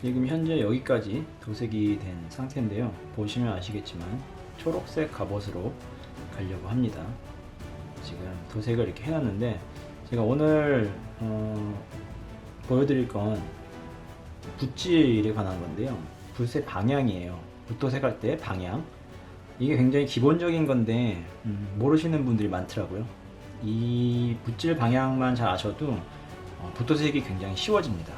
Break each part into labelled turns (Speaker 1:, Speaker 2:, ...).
Speaker 1: 지금 현재 여기까지 도색이 된 상태인데요. 보시면 아시겠지만 초록색 갑옷으로 가려고 합니다. 지금 도색을 이렇게 해놨는데, 제가 오늘 보여드릴 건 붓질에 관한 건데요. 붓의 방향이에요. 붓 도색할 때 방향, 이게 굉장히 기본적인 건데 모르시는 분들이 많더라고요. 이 붓질 방향만 잘 아셔도 붓 도색이 굉장히 쉬워집니다.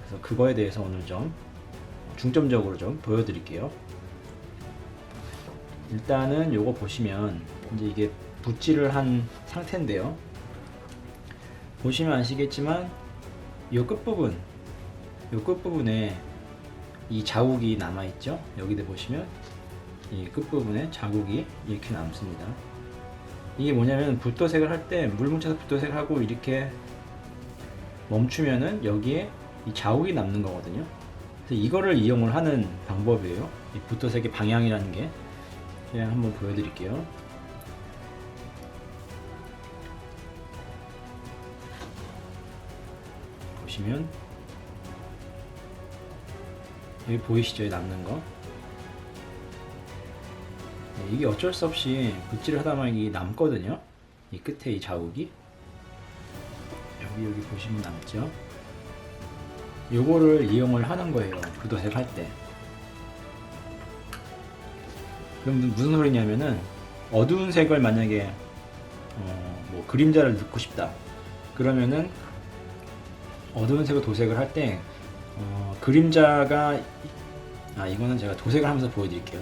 Speaker 1: 그래서 그거에 대해서 오늘 좀 중점적으로 좀 보여드릴게요. 일단은 요거 보시면 이제 이게 붓질을 한 상태인데요. 보시면 아시겠지만 요 끝부분에 이 자국이 남아있죠. 여기도 보시면 이 끝부분에 자국이 이렇게 남습니다. 이게 뭐냐면 붓도색을 할 때 물 묻혀서 붓도색을 하고 이렇게 멈추면은 여기에 이 자국이 남는 거거든요. 그래서 이거를 이용을 하는 방법이에요. 이 붓도색의 방향이라는 게. 그냥 한번 보여드릴게요. 보시면 여기 보이시죠? 남는 거. 이게 어쩔 수 없이 붓질을 하다 보면 이게 남거든요. 이 끝에 이 자국이 여기 보시면 남죠. 요거를 이용을 하는 거예요. 붓도색 할 때. 그럼 무슨 소리냐면은 어두운 색을 만약에 뭐 그림자를 넣고 싶다 그러면은 어두운 색을 도색을 할 때 그림자가 이거는 제가 도색을 하면서 보여드릴게요.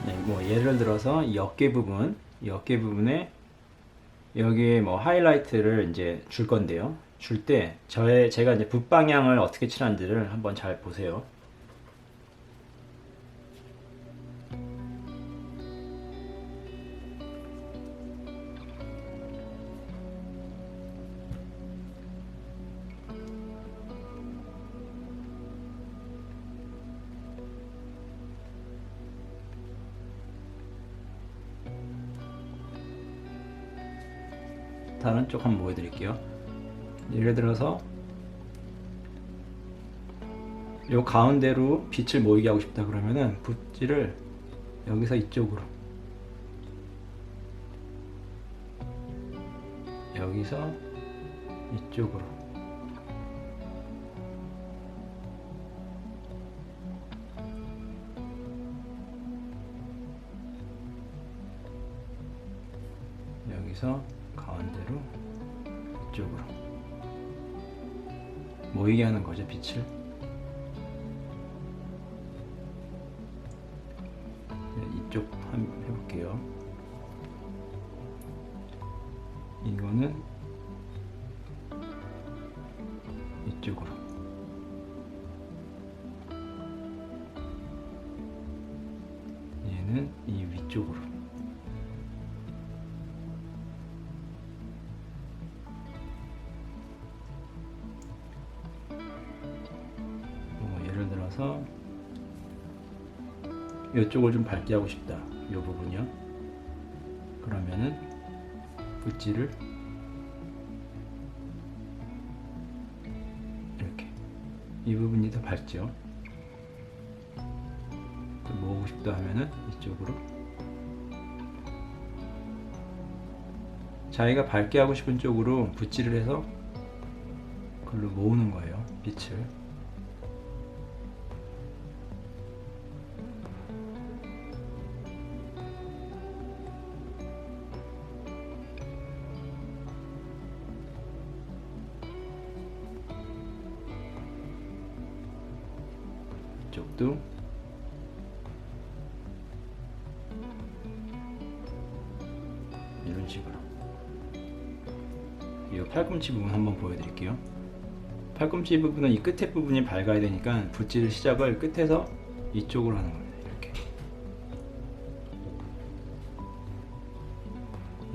Speaker 1: 네, 뭐 예를 들어서 이 어깨 부분에 여기에 뭐 하이라이트를 이제 줄 건데요. 줄 때 제가 이제 붓 방향을 어떻게 칠하는지를 한번 잘 보세요. 다른 쪽 한번 보여드릴게요. 예를 들어서 요 가운데로 빛을 모이게 하고 싶다 그러면은 붓질을 여기서 이쪽으로, 여기서 이쪽으로, 여기서 가운데로 이쪽으로 모이게 하는 거죠, 빛을. 이쪽 한번 해볼게요. 이거는 이쪽으로, 얘는 이 위쪽으로. 예를 들어서 이쪽을 좀 밝게 하고 싶다, 이 부분이요. 그러면은 붓질을 이렇게, 이 부분이 더 밝죠. 또 모으고 싶다 하면은 이쪽으로. 자기가 밝게 하고 싶은 쪽으로 붓질을 해서 그걸로 모으는 거예요, 빛을. 이쪽도 이런 식으로. 이 팔꿈치 부분 한번 보여드릴게요. 팔꿈치 부분은 이 끝에 부분이 밝아야 되니까 붓질 시작을 끝에서 이쪽으로 하는 겁니다. 이렇게.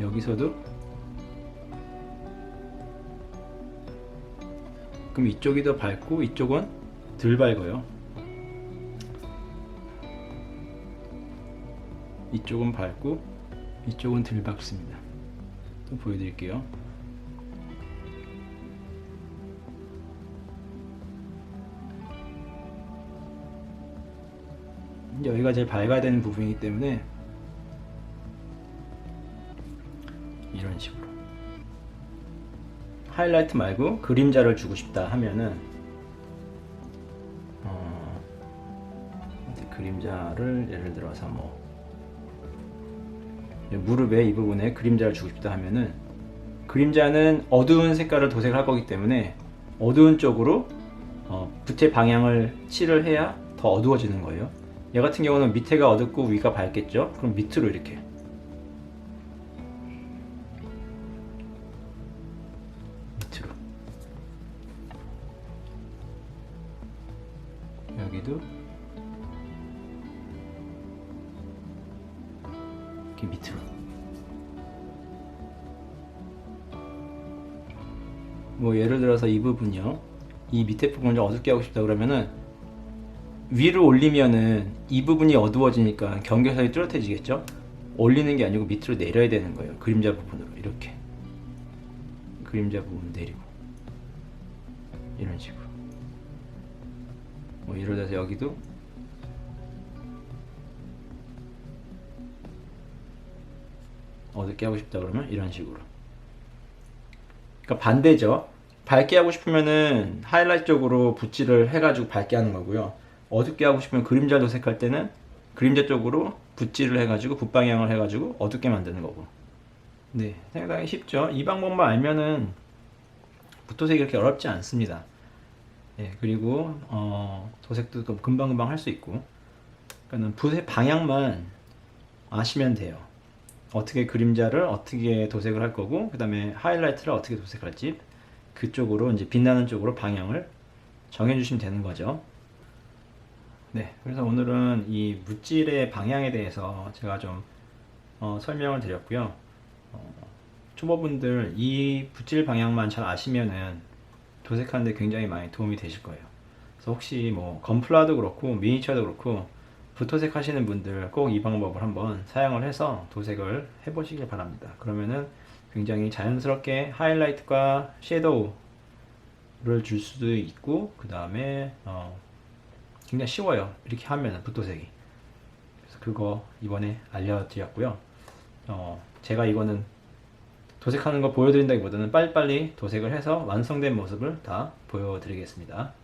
Speaker 1: 여기서도 그럼 이쪽이 더 밝고 이쪽은 덜 밝아요. 이쪽은 밝고 이쪽은 덜 밝습니다. 또 보여드릴게요. 여기가 제일 밝아야 되는 부분이기 때문에 이런 식으로 하이라이트 말고 그림자를 주고 싶다 하면은 그림자를 예를 들어서 뭐 무릎의 이 부분에 그림자를 주고 싶다 하면은 그림자는 어두운 색깔을 도색을 할 거기 때문에 어두운 쪽으로 붓의 방향을 칠을 해야 더 어두워지는 거예요. 얘 같은 경우는 밑에가 어둡고 위가 밝겠죠? 그럼 밑으로 이렇게 밑으로 여기도 이렇게 밑으로 뭐 예를 들어서 이 부분이요, 이 밑에 부분을 좀 어둡게 하고 싶다 그러면은 위로 올리면은 이 부분이 어두워지니까 경계선이 뚜렷해지겠죠? 올리는 게 아니고 밑으로 내려야 되는 거예요. 그림자 부분으로 이렇게 그림자 부분 내리고 이런 식으로 뭐 예를 들어서 여기도 어둡게 하고 싶다 그러면 이런 식으로. 그러니까 반대죠. 밝게 하고 싶으면은 하이라이트 쪽으로 붓질을 해가지고 밝게 하는 거고요. 어둡게 하고 싶으면 그림자 도색할 때는 그림자 쪽으로 붓질을 해가지고 붓 방향을 해가지고 어둡게 만드는 거고. 네, 상당히 쉽죠. 이 방법만 알면은 붓도색이 그렇게 어렵지 않습니다. 네, 그리고 도색도 금방금방 할 수 있고. 그러니까 붓의 방향만 아시면 돼요. 어떻게 그림자를 어떻게 도색을 할 거고, 그 다음에 하이라이트를 어떻게 도색할지 그쪽으로 이제 빛나는 쪽으로 방향을 정해주시면 되는 거죠. 네, 그래서 오늘은 이 붓질의 방향에 대해서 제가 좀 설명을 드렸고요. 초보분들 이 붓질 방향만 잘 아시면은 도색하는데 굉장히 많이 도움이 되실 거예요. 그래서 혹시 뭐 건플라도 그렇고 미니처도 그렇고 붓도색 하시는 분들 꼭 이 방법을 한번 사용을 해서 도색을 해보시길 바랍니다. 그러면은 굉장히 자연스럽게 하이라이트과 섀도우를 줄 수도 있고, 그 다음에 굉장히 쉬워요. 이렇게 하면은 붓도색이. 그래서 그거 이번에 알려드렸고요. 제가 이거는 도색하는 거 보여드린다기보다는 빨리빨리 도색을 해서 완성된 모습을 다 보여드리겠습니다.